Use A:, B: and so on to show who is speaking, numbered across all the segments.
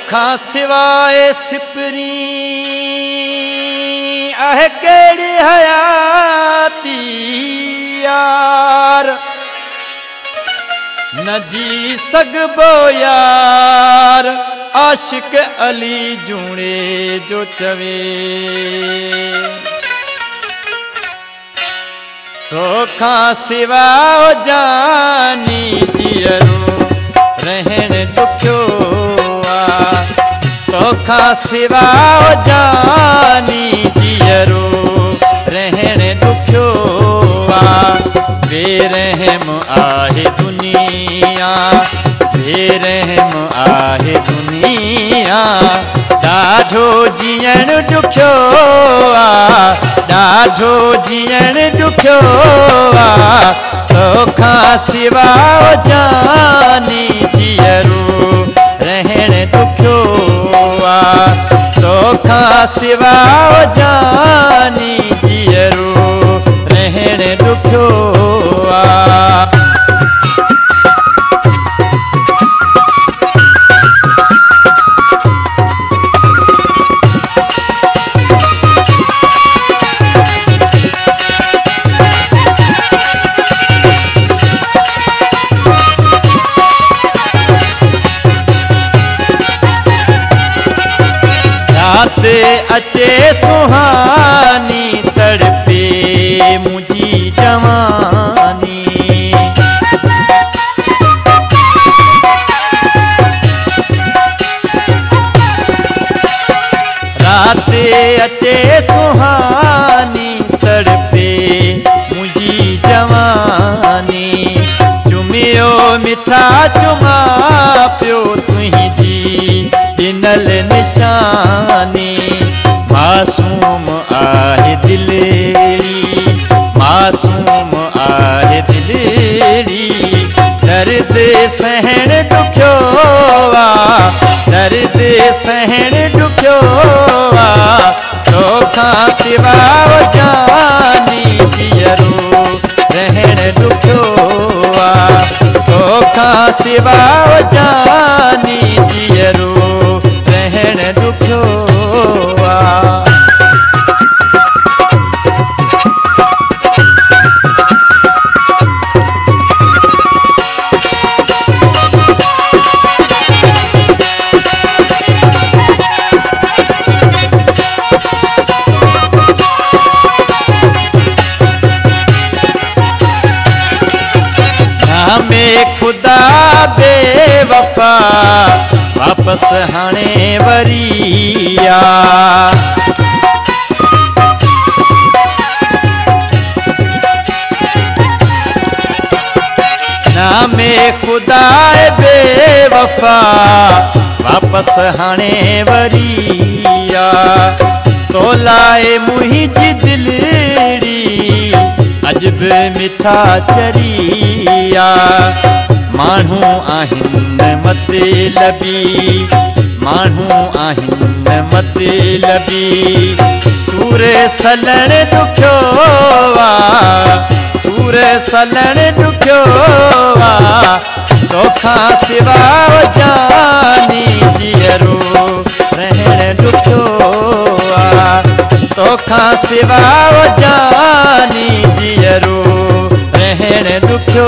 A: खां सिवाए सिपरी आहे केड़ी हयाती यार न जी सगबो यार आशिक अली जूणे जो चवे तो खां सिवा जानी जियरो रहन दुखियो तो खां सिवा जानी जियरो रहन दुखियो बेरहम आहे दुनिया बेरहम आहे दुनिया ॾाढो जीअण दुखियो ॾाढो जीअण दुखियो तो खां सिवा जानी जियरो रहन दुखियो तो खां सिवा जानी जियरो रहन दुखियो अचे सुहानी तड़पे मुझी जवानी रात अचे सुहानी तड़पे मुझी जवानी चुमियो मिठा चुमा पियो तुझी दिनल निशानी मासूम आहे दिलेरी मासूम आहे दिलेरी दर्द सहन दुखियो दर्द सहन दुखियो तो खां सिवा जानी जियरो रहन दुखियो तो खां सिवा जानी जियरो रहन दुखियो में खुदा बेवफा वापस हाणे वरिया नामे खुदा बेवफा वापस हाणे वरिया तो लाए मुहिंजी दिलड़ी अजब मिठा चरिया मानू आहिन मतलबी मानू आहिन मतलबी सूर सलण दुखियो सूर सलण दुखियो तो खां सिवा जानी जियरो रहन दुखियो तो खां सिवा जानी जियरो रहन दुखियो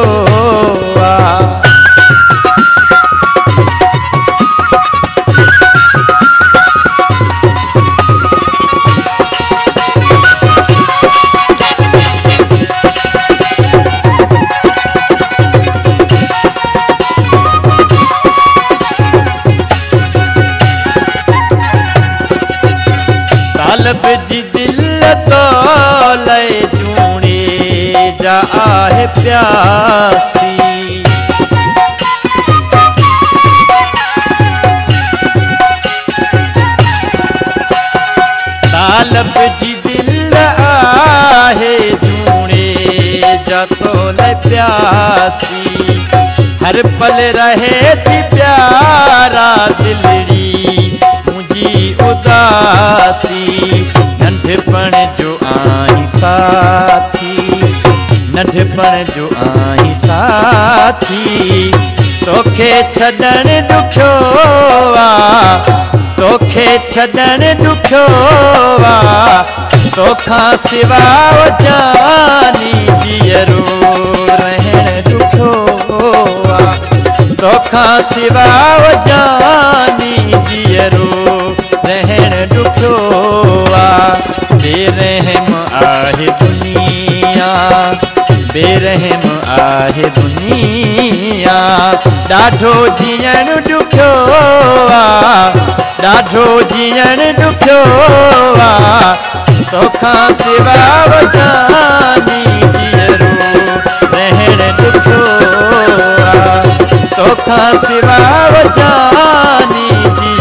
A: तालब जी दिल तो लय जूणे जा आहे प्यासी तालब जी दिल आहे जूणे जा तो लय प्यासी हर पल रहे थी प्यारा दिलड़ी मुझी उदासी नंढपण जो आई साथी नंढपण जो आई साथी साथी तोखे छॾण ॾुखियो तोखे छॾण ॾुखियो तोखां सिवा जानी जीअरो रहण ॾुखियो तोखां सिवा जानी जीअरो रहण ॾुखियो बेरहम आहे दुनिया बेरहम आहे दुनिया ॾाढो जीअण ॾुखियो ॾाढो जीअण ॾुखियो तोखां सिवा जानी जीअरो रहण ॾुखियो तोखां सिवा जानी जी